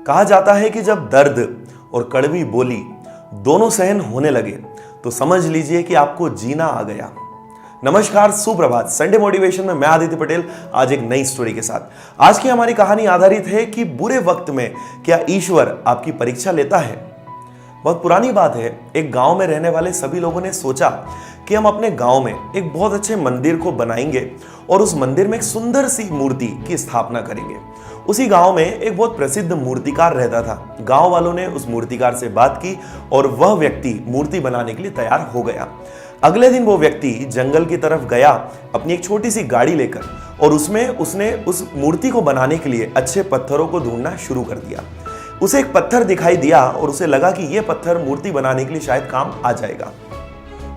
कहा जाता है कि जब दर्द और कड़वी बोली दोनों सहन होने लगे तो समझ लीजिए कि आपको जीना आ गया। नमस्कार, सुप्रभात। संडे मोटिवेशन में मैं आदित्य पटेल आज एक नई स्टोरी के साथ। आज की हमारी कहानी आधारित है कि बुरे वक्त में क्या ईश्वर आपकी परीक्षा लेता है। बहुत पुरानी बात है। एक गांव में रहने वाले सभी लोगों ने सोचा कि हम अपने गांव में एक बहुत अच्छे मंदिर को बनाएंगे और उस मंदिर में एक सुंदर सी मूर्ति की स्थापना करेंगे। उसी गांव में एक बहुत प्रसिद्ध मूर्तिकार रहता था। गांव वालों ने उस मूर्तिकार से बात की और वह व्यक्ति मूर्ति बनाने के लिए तैयार हो गया। अगले दिन वो व्यक्ति जंगल की तरफ गया अपनी एक छोटी सी गाड़ी लेकर और उसमें उसने उस मूर्ति को बनाने के लिए अच्छे पत्थरों को ढूंढना शुरू कर दिया। उसे एक पत्थर दिखाई दिया और उसे लगा कि यह पत्थर मूर्ति बनाने के लिए शायद काम आ जाएगा।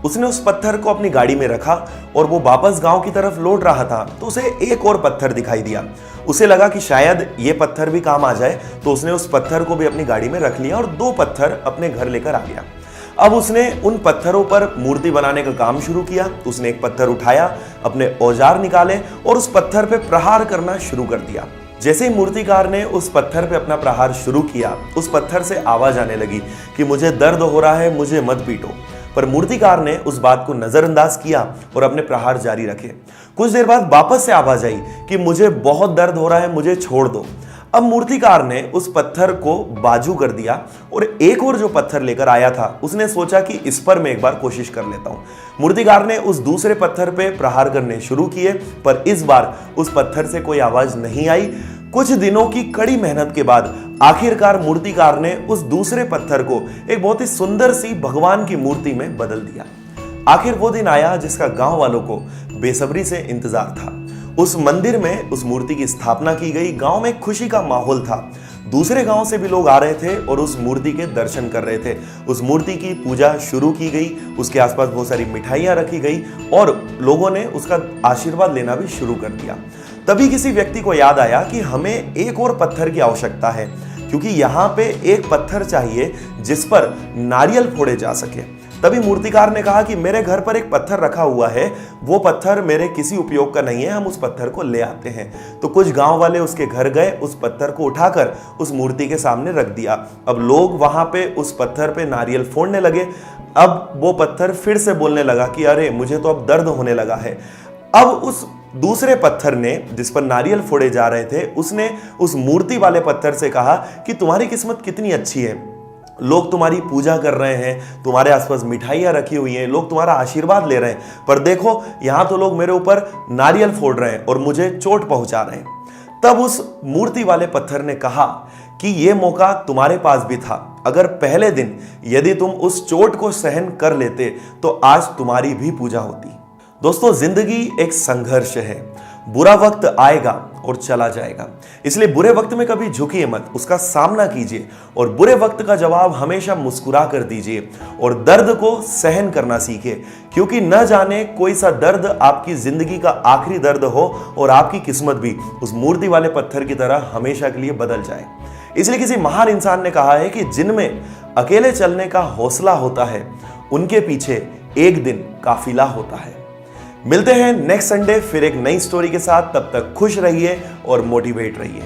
उसने उस पत्थर को अपनी गाड़ी में रखा और वो वापस गांव की तरफ लौट रहा था तो उसे एक और पत्थर दिखाई दिया। उसे लगा कि शायद ये पत्थर भी काम आ जाए तो उसने उस पत्थर को भी अपनी गाड़ी में रख लिया और 2 पत्थर अपने घर लेकर आ गया। अब उसने उन पत्थरों पर मूर्ति बनाने का काम शुरू किया। उसने एक पत्थर उठाया, अपने औजार निकाले और उस पत्थर पे प्रहार करना शुरू कर दिया। जैसे ही मूर्तिकार ने उस पत्थर पे अपना प्रहार शुरू किया, उस पत्थर से आवाज आने लगी कि मुझे दर्द हो रहा है, मुझे मत पीटो। पर मूर्तिकार ने उस बात को नजरअंदाज किया और अपने प्रहार जारी रखे। कुछ देर बाद वापस से आवाज आई कि मुझे बहुत दर्द हो रहा है, मुझे छोड़ दो। अब मूर्तिकार ने उस पत्थर को बाजू कर दिया और एक और जो पत्थर लेकर आया था उसने सोचा कि इस पर मैं एक बार कोशिश कर लेता हूं। मूर्तिकार ने उस दूसरे पत्थर पे प्रहार करने शुरू किए पर इस बार उस पत्थर से कोई आवाज नहीं आई। कुछ दिनों की कड़ी मेहनत के बाद आखिरकार मूर्तिकार ने उस दूसरे पत्थर को एक बहुत ही सुंदर सी भगवान की मूर्ति में बदल दिया। आखिर वो दिन आया जिसका गांव वालों को बेसब्री से इंतजार था। उस मंदिर में उस मूर्ति की स्थापना की गई। गांव में खुशी का माहौल था। दूसरे गांव से भी लोग आ रहे थे और उस मूर्ति के दर्शन कर रहे थे। उस मूर्ति की पूजा शुरू की गई। उसके आसपास बहुत सारी मिठाइयां रखी गई और लोगों ने उसका आशीर्वाद लेना भी शुरू कर दिया। तभी किसी व्यक्ति को याद आया कि हमें एक और पत्थर की आवश्यकता है, क्योंकि यहाँ पे एक पत्थर चाहिए जिस पर नारियल फोड़े जा सके। तभी मूर्तिकार ने कहा कि मेरे घर पर एक पत्थर रखा हुआ है, वो पत्थर मेरे किसी उपयोग का नहीं है, हम उस पत्थर को ले आते हैं। तो कुछ गांव वाले उसके घर गए, उस पत्थर को उठाकर उस मूर्ति के सामने रख दिया। अब लोग वहां पे उस पत्थर पे नारियल फोड़ने लगे। अब वो पत्थर फिर से बोलने लगा कि अरे मुझे तो अब दर्द होने लगा है। अब उस दूसरे पत्थर ने जिस पर नारियल फोड़े जा रहे थे उसने उस मूर्ति वाले पत्थर से कहा कि तुम्हारी किस्मत कितनी अच्छी है, लोग तुम्हारी पूजा कर रहे हैं, तुम्हारे आसपास मिठाइयां रखी हुई हैं, लोग तुम्हारा आशीर्वाद ले रहे हैं, पर देखो यहां तो लोग मेरे ऊपर नारियल फोड़ रहे हैं और मुझे चोट पहुंचा रहे हैं। तब उस मूर्ति वाले पत्थर ने कहा कि यह मौका तुम्हारे पास भी था। अगर पहले दिन यदि तुम उस चोट को सहन कर लेते तो आज तुम्हारी भी पूजा होती। दोस्तों, जिंदगी एक संघर्ष है। बुरा वक्त आएगा और चला जाएगा, इसलिए बुरे वक्त में कभी झुकिए मत, उसका सामना कीजिए और बुरे वक्त का जवाब हमेशा मुस्कुरा कर दीजिए और दर्द को सहन करना सीखिए, क्योंकि न जाने कोई सा दर्द आपकी जिंदगी का आखिरी दर्द हो और आपकी किस्मत भी उस मूर्ति वाले पत्थर की तरह हमेशा के लिए बदल जाए। इसलिए किसी महान इंसान ने कहा है कि जिनमें अकेले चलने का हौसला होता है उनके पीछे एक दिन काफिला होता है। मिलते हैं नेक्स्ट संडे फिर एक नई स्टोरी के साथ। तब तक खुश रहिए और मोटिवेट रहिए।